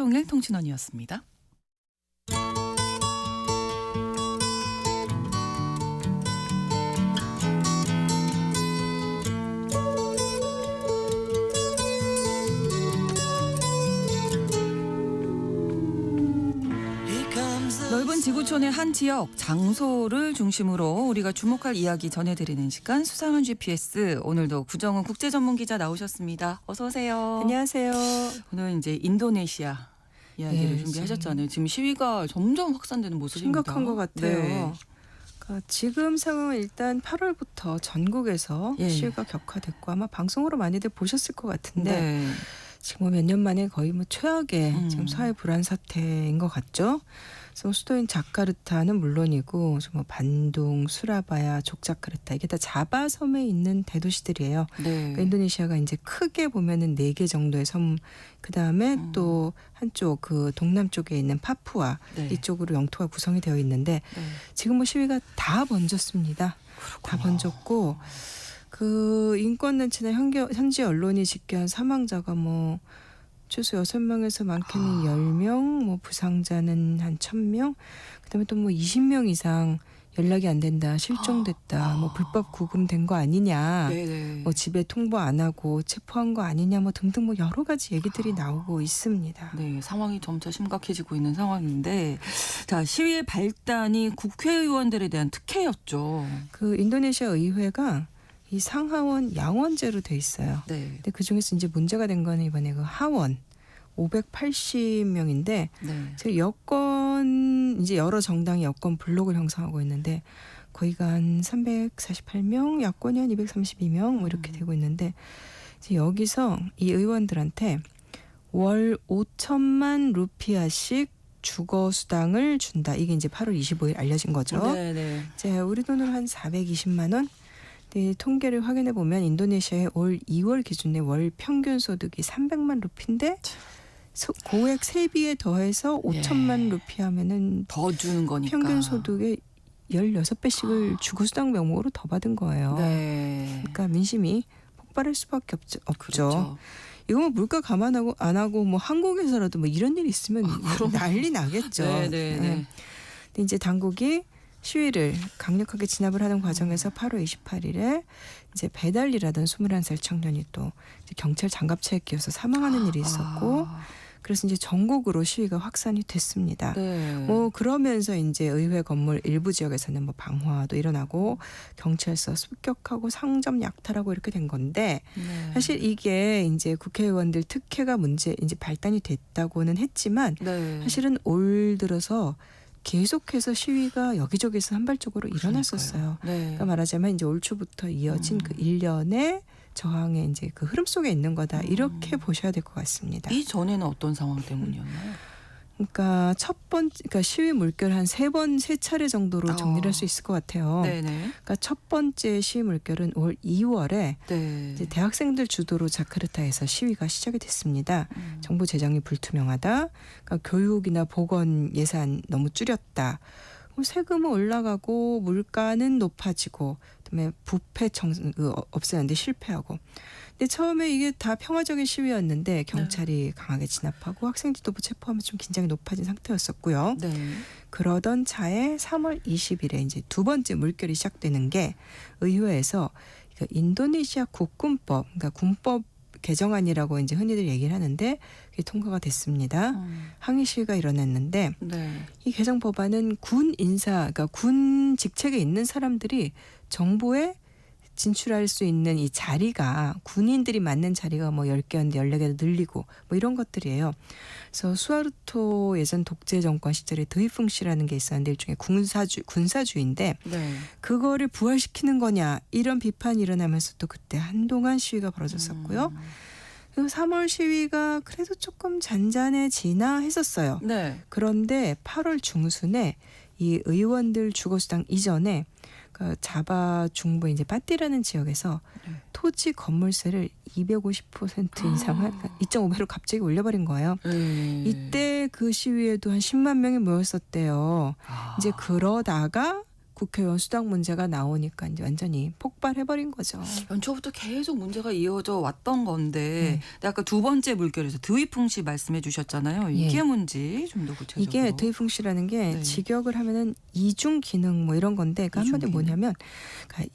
최동일 통신원이었습니다. 넓은 지구촌의 한 지역, 장소를 중심으로 우리가 주목할 이야기 전해드리는 시간 수상한 GPS. 오늘도 구정은 국제전문기자 나오셨습니다. 어서 오세요. 안녕하세요. 오늘 이제 인도네시아 이야기를 네, 준비하셨잖아요. 지금 시위가 점점 확산되는 모습입니다. 심각한 것 같아요. 네. 그러니까 지금 상황은 일단 8월부터 전국에서 예. 시위가 격화됐고 아마 방송으로 많이들 보셨을 것 같은데 네. 지금 몇 년 만에 거의 최악의 지금 사회 불안 사태인 것 같죠. 그래서 수도인 자카르타는 물론이고 반둥, 수라바야, 족자카르타 이게 다 자바 섬에 있는 대도시들이에요. 네. 그러니까 인도네시아가 이제 크게 보면은 4개 정도의 섬, 그 다음에 또 한쪽 그 동남쪽에 있는 파푸아 네. 이쪽으로 영토가 구성이 되어 있는데 네. 지금 시위가 다 번졌습니다. 다 번졌고 그 인권단체나 현지 언론이 집계한 사망자가 최소 6명에서 많게는 10명, 부상자는 한 1000명, 그다음에 또 20명 이상 연락이 안 된다, 실종됐다, 불법 구금된 거 아니냐, 네네. 집에 통보 안 하고 체포한 거 아니냐, 등등 여러 가지 얘기들이 나오고 있습니다. 네, 상황이 점차 심각해지고 있는 상황인데, 자, 시위의 발단이 국회의원들에 대한 특혜였죠. 그 인도네시아 의회가 이 상하원 양원제로 돼 있어요. 네. 근데 그 중에서 이제 문제가 된 거는 이번에 그 하원 580명인데 네. 이제 여러 정당이 여권 블록을 형성하고 있는데 거기가 한 348명, 야권이 한 232명 이렇게 되고 있는데 이제 여기서 이 의원들한테 월 5천만 루피아씩 주거 수당을 준다. 이게 이제 8월 25일 알려진 거죠. 네. 이제 우리 돈으로 한 420만 원. 네, 통계를 확인해 보면 인도네시아의 올 2월 기준의 월 평균 소득이 300만 루피인데 고액 세비에 더해서 5천만 루피 하면은 더 주는 거니까. 평균 소득의 16배씩을 주거수당 명목으로 더 받은 거예요. 네. 그러니까 민심이 폭발할 수밖에 없죠. 그렇죠. 이거 물가 감안하고 안 하고 한국에서라도 이런 일이 있으면 난리 나겠죠. 네. 근데 이제 당국이 시위를 강력하게 진압을 하는 과정에서 8월 28일에 이제 배달일하던 21살 청년이 또 이제 경찰 장갑차에 끼어서 사망하는 일이 있었고 그래서 이제 전국으로 시위가 확산이 됐습니다. 네. 그러면서 이제 의회 건물 일부 지역에서는 방화도 일어나고 경찰서 습격하고 상점 약탈하고 이렇게 된 건데 네. 사실 이게 이제 국회의원들 특혜가 이제 발단이 됐다고는 했지만 네. 사실은 올 들어서 계속해서 시위가 여기저기서 산발적으로 일어났었어요. 네. 그러니까 말하자면 이제 올 초부터 이어진 그 일련의 저항의 이제 그 흐름 속에 있는 거다. 이렇게 보셔야 될 것 같습니다. 이 전에는 어떤 상황 때문이었나요? 그러니까 그러니까 시위 물결 한 3차례 정도로 정리를 할 수 있을 것 같아요. 네네. 그러니까 첫 번째 시위 물결은 올 2월에 네. 이제 대학생들 주도로 자카르타에서 시위가 시작이 됐습니다. 정부 재정이 불투명하다. 그러니까 교육이나 보건 예산 너무 줄였다. 세금은 올라가고 물가는 높아지고 그다음에 부패 없애는데 실패하고. 근데 처음에 이게 다 평화적인 시위였는데 경찰이 강하게 진압하고 학생 지도부 체포하면 좀 긴장이 높아진 상태였었고요. 네. 그러던 차에 3월 20일에 이제 두 번째 물결이 시작되는 게 의회에서 인도네시아 국군법, 그러니까 군법 개정안이라고 이제 흔히들 얘기를 하는데 그게 통과가 됐습니다. 항의 시위가 일어났는데 네. 이 개정 법안은 군 인사, 그러니까 군 직책에 있는 사람들이 정부에 진출할 수 있는 이 자리가 군인들이 맡는 자리가 10개였는데 14개로 늘리고 이런 것들이에요. 그래서 수하르토 예전 독재 정권 시절에 드이풍시라는 게 있었는데 일종의 군사주의인데 네. 그거를 부활시키는 거냐 이런 비판이 일어나면서 또 그때 한동안 시위가 벌어졌었고요. 그리고 3월 시위가 그래도 조금 잔잔해지나 했었어요. 네. 그런데 8월 중순에 이 의원들 주거수당 이전에 그 자바 중부 이제 파티라는 지역에서 토지 건물세를 250% 이상을 2.5배로 갑자기 올려버린 거예요. 이때 그 시위에도 한 10만 명이 모였었대요. 이제 그러다가 국회의원 수당 문제가 나오니까 이제 완전히 폭발해버린 거죠. 연초부터 계속 문제가 이어져 왔던 건데 네. 근데 아까 두 번째 물결에서 드위풍시 말씀해 주셨잖아요. 이게 예. 뭔지 좀 더 구체적으로. 이게 드위풍시라는 게 네. 직역을 하면은 이중 기능 뭐 이런 건데 그 한마디로 이중 기능. 뭐냐면 그러니까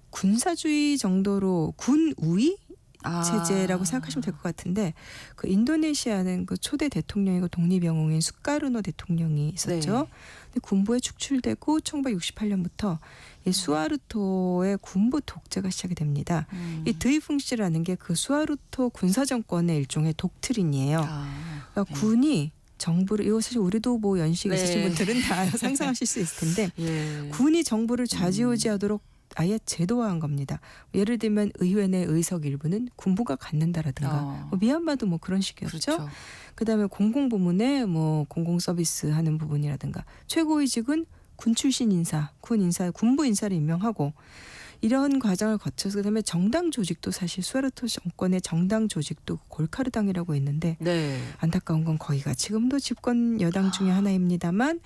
군사주의 정도로 군 우위 체제라고 생각하시면 될 것 같은데 그 인도네시아는 그 초대 대통령이고 독립영웅인 수카르노 대통령이 있었죠. 네. 근데 군부에 축출되고 1968년부터 이 수하르토의 군부 독재가 시작이 됩니다. 이 드위풍시라는 게 그 수하르토 군사 정권의 일종의 독트린이에요. 그러니까 네. 군이 정부를 이거 사실 우리도 뭐 연식 있으신 네. 분들은 다 상상하실 수 있을 텐데 예. 군이 정부를 좌지우지하도록 아예 제도화한 겁니다. 예를 들면 의회 내 의석 일부는 군부가 갖는다라든가 뭐 미얀마도 뭐 그런 식이었죠. 그렇죠. 그다음에 공공부문에 뭐 공공서비스 하는 부분이라든가 최고위직은 군 출신 인사, 군부 인사를 임명하고 이런 과정을 거쳐서 그다음에 정당 조직도 사실 수하르토 정권의 정당 조직도 골카르당이라고 있는데 네. 안타까운 건 거기가 지금도 집권 여당 중에 하나입니다만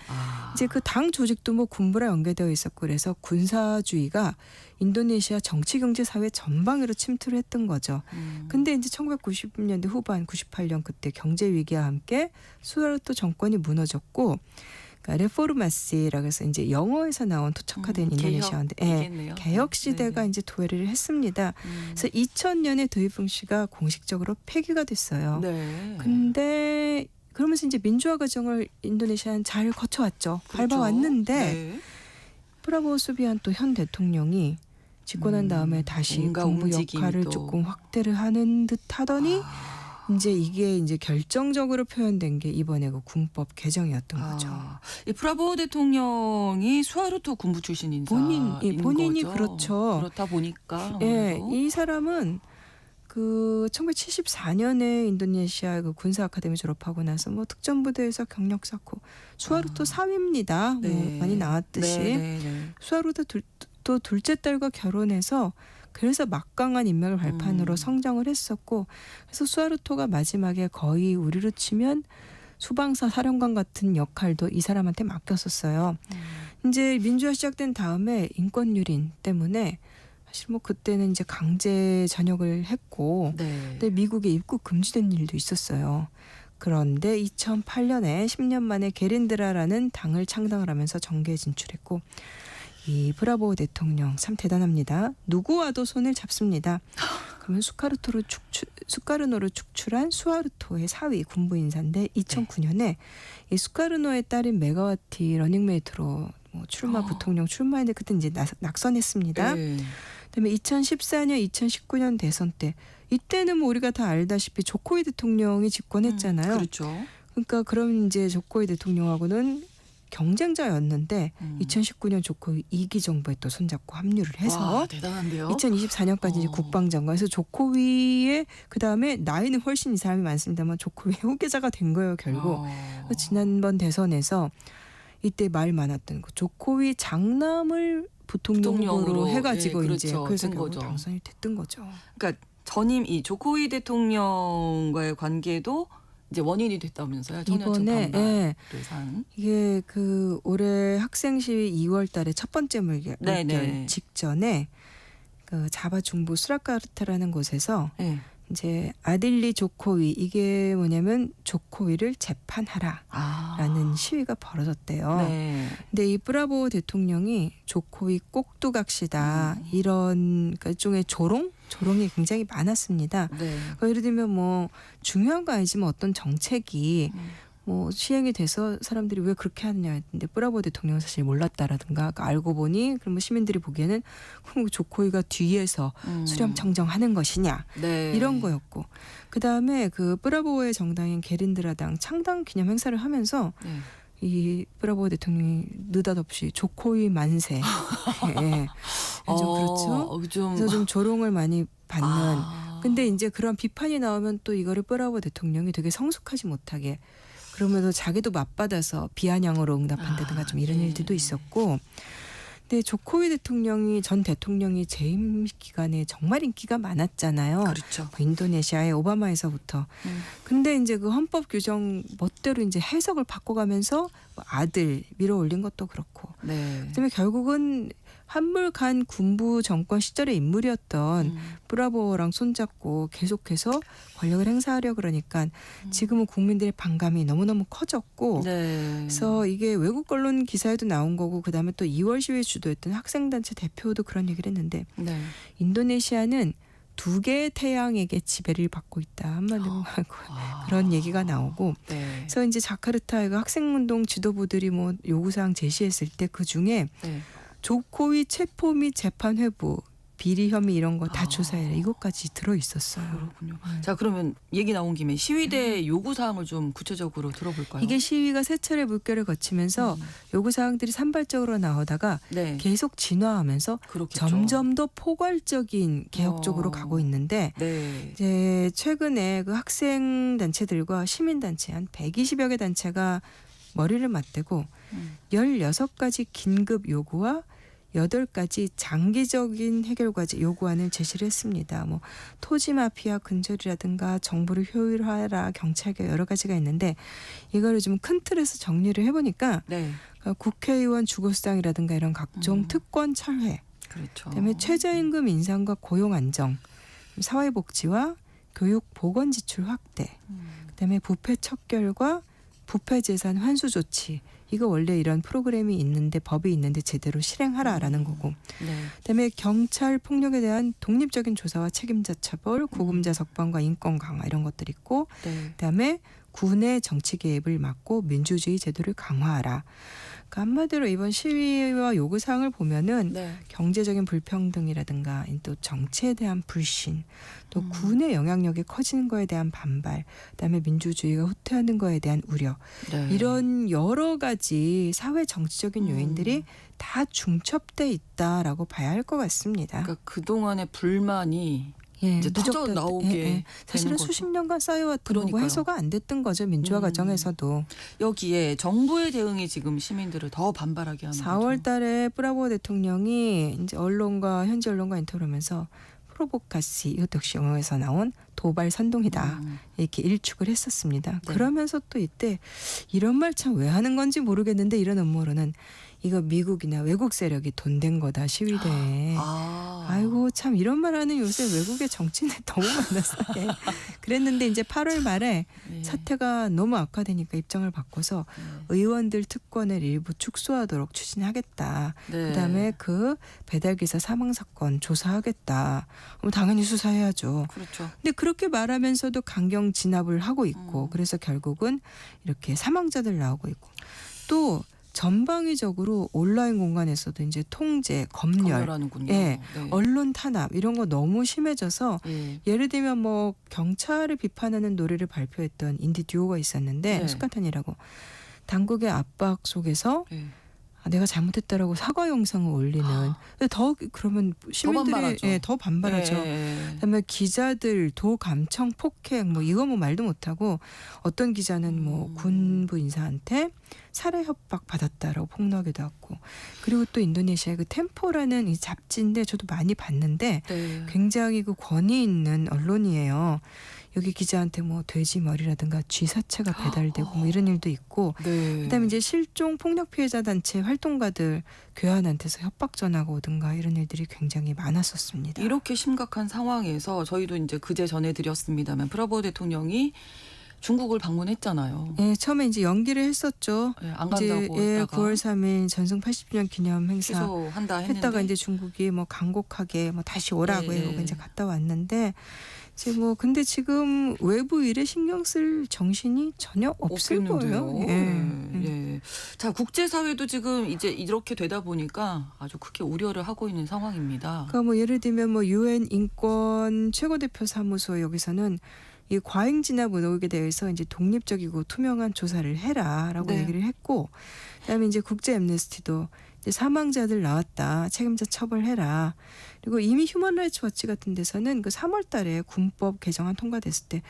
이제 그 당 조직도 뭐 군부랑 연계되어 있었고 그래서 군사주의가 인도네시아 정치 경제 사회 전방위로 침투를 했던 거죠. 근데 이제 1990년대 후반 98년 그때 경제 위기와 함께 수하르토 정권이 무너졌고 그러니까 레포르마시라고 해서 이제 영어에서 나온 토착화된 인도네시아인데 개혁 시대가 네네. 이제 도래를 했습니다. 그래서 2000년에 드위풍시가 공식적으로 폐기가 됐어요. 네. 근데 그러면서 이제 민주화 과정을 인도네시아는 잘 거쳐왔죠. 그렇죠. 밟아왔는데 네. 프라보우 수비안 또 현 대통령이 집권한 다음에 다시 뭔가 군부 움직임이 역할을 또. 조금 확대를 하는 듯 하더니 이제 이게 이제 결정적으로 표현된 게 이번에 그 군법 개정이었던 거죠. 이 프라보 대통령이 수하르토 군부 출신 인사인 본인이 거죠. 그렇죠. 그렇다 보니까 예, 아무래도. 이 사람은 그 1974년에 인도네시아 그 군사 아카데미 졸업하고 나서 뭐 특전부대에서 경력 쌓고 수하르토 사위입니다. 네. 뭐 많이 나왔듯이 네. 수하르토 또 둘째 딸과 결혼해서 그래서 막강한 인맥을 발판으로 성장을 했었고 그래서 수하르토가 마지막에 거의 우리로 치면 수방사 사령관 같은 역할도 이 사람한테 맡겼었어요. 이제 민주화 시작된 다음에 인권 유린 때문에 사실 뭐 그때는 이제 강제 전역을 했고 네. 근데 미국에 입국 금지된 일도 있었어요. 그런데 2008년에 10년 만에 게린드라라는 당을 창당을 하면서 정계에 진출했고 이 브라보 대통령 참 대단합니다. 누구와도 손을 잡습니다. 그러면 수카르노를 축출한 수하르토의 사위 군부 인사인데 2009년에 이 수카르노의 딸인 메가와티 러닝메이트로 뭐 부통령 출마했는데 그때 이제 낙선했습니다. 네. 그다음에 2014년, 2019년 대선 때 이때는 뭐 우리가 다 알다시피 조코이 대통령이 집권했잖아요. 그렇죠. 그러니까 그럼 이제 조코이 대통령하고는 경쟁자였는데 2019년 조코이 2기 정부에 또 손잡고 합류를 해서 와, 대단한데요. 2024년까지 이제 국방장관에서 조코위의 그다음에 나이는 훨씬 이 사람이 많습니다만 조코위의 후계자가 된 거예요 결국. 지난번 대선에서 이때 말 많았던 거 조코위 장남을 부통령으로 해가지고 예, 이제 그렇죠. 그래서 된 결국 거죠. 당선이 됐던 거죠. 그러니까 전임 이 조코위 대통령과의 관계도 이제 원인이 됐다면서요. 청년층 이번에 반발을 산. 이게 그 올해 학생 시위 2월달에 첫 번째 물결 네네. 직전에 그 자바 중부 수라카르타라는 곳에서 네. 이제 아딜리 조코위 이게 뭐냐면 조코위를 재판하라라는 시위가 벌어졌대요. 네. 근데 이 브라보 대통령이 조코위 꼭두각시다 이런 그러니까 일종의 조롱이 굉장히 많았습니다. 네. 그러니까 예를 들면 뭐 중요한 거 아니지만 어떤 정책이 뭐 시행이 돼서 사람들이 왜 그렇게 하느냐 했는데 브라보 대통령은 사실 몰랐다라든가 그러니까 알고 보니 그러면 시민들이 보기에는 그럼 조코위가 뒤에서 수렴 청정하는 것이냐 네. 이런 거였고 그다음에 그 브라보의 정당인 게린드라당 창당 기념 행사를 하면서 네. 이 브라보 대통령이 느닷없이 조코위 만세 예. 좀 그렇죠. 그래서 좀 조롱을 많이 받는 근데 이제 그런 비판이 나오면 또 이거를 브라보 대통령이 되게 성숙하지 못하게 그러면서 자기도 맞받아서 비아냥으로 응답한다든가 좀 이런 일들도 있었고 근데 조코위 전 대통령이 재임 기간에 정말 인기가 많았잖아요. 그렇죠. 뭐 인도네시아의 오바마에서부터. 근데 이제 그 헌법 규정 멋대로 이제 해석을 바꿔가면서 뭐 아들 밀어 올린 것도 그렇고. 네. 그다음에 결국은 한물간 군부 정권 시절의 인물이었던 브라보랑 손잡고 계속해서 권력을 행사하려 그러니까 지금은 국민들의 반감이 너무너무 커졌고 네. 그래서 이게 외국 언론 기사에도 나온 거고 그다음에 또 2월 시위에 주도했던 학생단체 대표도 그런 얘기를 했는데 네. 인도네시아는 두 개의 태양에게 지배를 받고 있다 한마디로 그런 얘기가 나오고 네. 그래서 이제 자카르타의 그 학생운동 지도부들이 뭐 요구사항 제시했을 때 그 중에 네. 조코위 체포 및 재판 회부, 비리 혐의 이런 거 다 조사해라 이것까지 들어 있었어요. 그렇군요. 자, 그러면 얘기 나온 김에 시위대 요구 사항을 좀 구체적으로 들어볼까요? 이게 시위가 세 차례 물결을 거치면서 요구 사항들이 산발적으로 나오다가 네. 계속 진화하면서 그렇겠죠. 점점 더 포괄적인 개혁 쪽으로 가고 있는데 네. 이제 최근에 그 학생 단체들과 시민 단체 한 120여 개 단체가 머리를 맞대고 16가지 긴급 요구와 8가지 장기적인 해결 과제 요구안을 제시를 했습니다. 뭐 토지 마피아 근절이라든가 정부를 효율화해라, 경찰과 여러 가지가 있는데 이거를 좀 큰 틀에서 정리를 해보니까 네. 국회의원 주거수당이라든가 이런 각종 특권 철회, 그렇죠. 그다음에 최저임금 인상과 고용 안정, 사회복지와 교육 보건 지출 확대, 그다음에 부패 척결과 부패 재산 환수 조치. 이거 원래 이런 프로그램이 있는데 법이 있는데 제대로 실행하라라는 거고. 네. 그다음에 경찰 폭력에 대한 독립적인 조사와 책임자 처벌, 구금자 석방과 인권 강화 이런 것들이 있고. 네. 그다음에 군의 정치 개입을 막고 민주주의 제도를 강화하라. 그러니까 한마디로 이번 시위와 요구 사항을 보면은 네. 경제적인 불평등이라든가 또 정치에 대한 불신, 또 군의 영향력이 커지는 거에 대한 반발, 그다음에 민주주의가 후퇴하는 거에 대한 우려, 네. 이런 여러 가지 사회 정치적인 요인들이 다 중첩돼 있다라고 봐야 할 것 같습니다. 그러니까 그동안의 불만이 예, 이제 터져 누적된- 나오게 사실은 되는 수십 거죠. 년간 쌓여왔던 거고 그러니까요. 해소가 안 됐던 거죠. 민주화 과정에서도. 여기에 정부의 대응이 지금 시민들을 더 반발하게 하는 4월 거죠. 달에 브라보 대통령이 이제 언론과 현지 언론과 인터뷰를 하면서 프로보카시 이것도 역시 영어에서 나온 도발 선동이다 이렇게 일축을 했었습니다. 네. 그러면서 또 이때 이런 말 참 왜 하는 건지 모르겠는데 이런 음모론은 이거 미국이나 외국 세력이 돈 된 거다 시위대에. 아이고 참 이런 말 하는 요새 외국의 정치인들 너무 많았어요. 예. 그랬는데 이제 8월 말에 네. 사태가 너무 악화되니까 입장을 바꿔서 의원들 특권을 일부 축소하도록 추진하겠다. 네. 그다음에 그 배달기사 사망 사건 조사하겠다. 그럼 당연히 수사해야죠. 그렇죠. 근데 그렇게 말하면서도 강경 진압을 하고 있고 그래서 결국은 이렇게 사망자들 나오고 있고 또 전방위적으로 온라인 공간에서도 이제 통제, 검열, 검열하는군요. 예, 네. 언론 탄압 이런 거 너무 심해져서 예. 예를 들면 뭐 경찰을 비판하는 노래를 발표했던 인디 듀오가 있었는데 네. 스카탄이라고 당국의 압박 속에서 예. 내가 잘못했다라고 사과 영상을 올리는 더 그러면 시민들이 반발하죠. 예, 더 반발하죠. 예. 그다음에 기자들 도감청 폭행 뭐 이거 뭐 말도 못하고 어떤 기자는 뭐 군부 인사한테 살해 협박 받았다라고 폭로하기도 하고 그리고 또 인도네시아의 그 템포라는 이 잡지인데 저도 많이 봤는데 네. 굉장히 그 권위 있는 언론이에요. 여기 기자한테 뭐 돼지 머리라든가 쥐사체가 배달되고 뭐 이런 일도 있고 네. 그다음에 이제 실종 폭력 피해자 단체 활동가들 교환한테서 협박 전화가 오든가 이런 일들이 굉장히 많았었습니다. 이렇게 심각한 상황에서 저희도 이제 그제 전해드렸습니다만 브라보 대통령이 중국을 방문했잖아요. 예, 처음에 이제 연기를 했었죠. 예, 안 이제 간다고 예, 했다가 9월 3일 전승 80주년 기념 행사 취소한다 했는데 했다가 이제 중국이 뭐 강곡하게 뭐 다시 오라고 네. 해요. 이제 갔다 왔는데 이제 뭐 근데 지금 외부 일에 신경 쓸 정신이 전혀 없을 없겠는데요. 거예요. 예. 예. 자, 국제사회도 지금 이제 이렇게 되다 보니까 아주 크게 우려를 하고 있는 상황입니다. 그러니까 뭐 예를 들면 뭐 유엔 인권 최고대표 사무소 여기서는 이 과잉 진압 의혹에 대해서 이제 독립적이고 투명한 조사를 해라라고 네. 얘기를 했고, 그다음에 이제 국제 앰네스티도 이제 사망자들 나왔다. 책임자 처벌해라. 그리고 이미 휴먼 라이츠 워치 같은 데서는 그 3월 달에 군법 개정안 통과됐을 때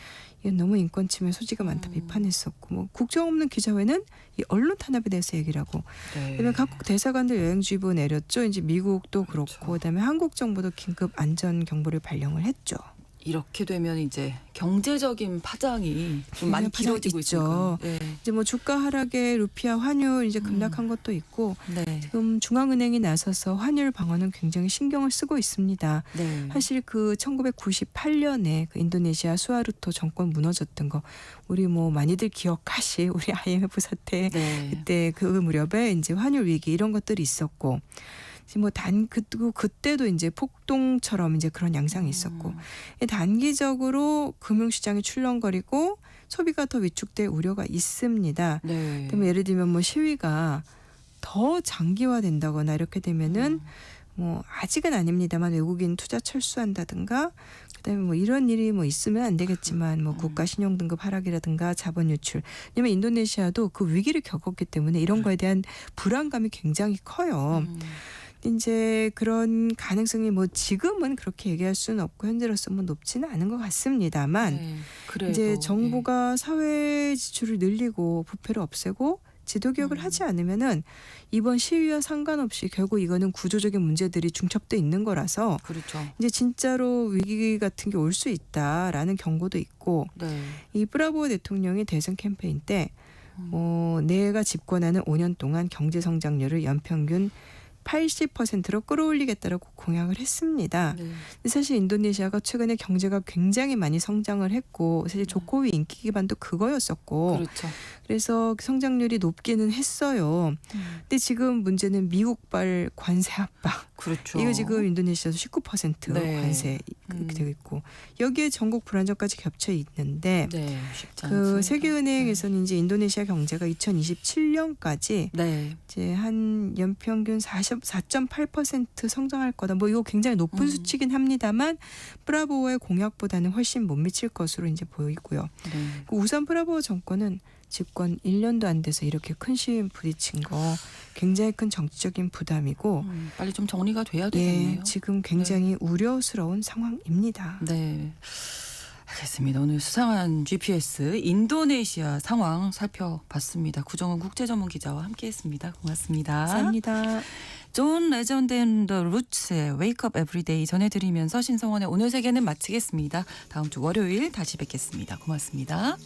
이건 너무 인권 침해 소지가 많다 비판했었고 뭐 국정 없는 기자회는 이 언론 탄압에 대해서 얘기를 하고 그다음에 각국 대사관들 여행주의보 내렸죠. 이제 미국도 그렇고 그렇죠. 그다음에 한국 정부도 긴급 안전 경보를 발령을 했죠. 이렇게 되면 이제 경제적인 파장이 좀 많이 파장이 길어지고 있죠. 있죠. 네. 이제 뭐 주가 하락에 루피아 환율 이제 급락한 것도 있고 네. 지금 중앙은행이 나서서 환율 방어는 굉장히 신경을 쓰고 있습니다. 네. 사실 그 1998년에 그 인도네시아 수하르토 정권 무너졌던 거 우리 뭐 많이들 기억하시 우리 IMF 사태 네. 그때 그 무렵에 이제 환율 위기 이런 것들이 있었고 뭐 그때도 이제 폭동처럼 이제 그런 양상이 있었고 단기적으로 금융시장이 출렁거리고 소비가 더 위축될 우려가 있습니다. 네. 그러면 예를 들면 뭐 시위가 더 장기화된다거나 이렇게 되면은 뭐 아직은 아닙니다만 외국인 투자 철수한다든가 그다음에 뭐 이런 일이 뭐 있으면 안 되겠지만 뭐 국가 신용 등급 하락이라든가 자본 유출. 왜냐면 인도네시아도 그 위기를 겪었기 때문에 이런 거에 대한 불안감이 굉장히 커요. 이제 그런 가능성이 뭐 지금은 그렇게 얘기할 수는 없고 현재로서 뭐 높지는 않은 것 같습니다만 네. 그래도, 이제 정부가 사회 지출을 늘리고 부패를 없애고 제도 개혁을 하지 않으면은 이번 시위와 상관없이 결국 이거는 구조적인 문제들이 중첩돼 있는 거라서 그렇죠. 이제 진짜로 위기 같은 게 올 수 있다라는 경고도 있고 네. 이 브라보 대통령이 대선 캠페인 때 내가 집권하는 5년 동안 경제 성장률을 연평균 80%로 끌어올리겠다라고 공약을 했습니다. 네. 근데 사실 인도네시아가 최근에 경제가 굉장히 많이 성장을 했고 사실 조코위 인기 기반도 그거였었고 그렇죠. 그래서 성장률이 높기는 했어요. 근데 지금 문제는 미국발 관세 압박. 그렇죠. 이거 지금 인도네시아도 19% 네. 관세 이렇게 되고 있고 여기에 전국 불안정까지 겹쳐 있는데 네. 쉽지 그 않습니다. 세계은행에서는 이제 인도네시아 경제가 2027년까지 네. 이제 한 연평균 4.8% 성장할 거다. 뭐 이거 굉장히 높은 수치긴 합니다만 브라보의 공약보다는 훨씬 못 미칠 것으로 이제 보이고요. 네. 우선 브라보 정권은 집권 1년도 안 돼서 이렇게 큰 시위 부딪힌 거 굉장히 큰 정치적인 부담이고 빨리 좀 정리가 돼야 되겠네요. 예, 지금 굉장히 우려스러운 상황입니다. 네. 알겠습니다. 오늘 수상한 GPS 인도네시아 상황 살펴봤습니다. 구정은 국제전문 기자와 함께했습니다. 고맙습니다. 감사합니다. 존 레전드 앤 더 루츠의 Wake Up Every Day 전해드리면서 신성원의 오늘 세계는 마치겠습니다. 다음 주 월요일 다시 뵙겠습니다. 고맙습니다.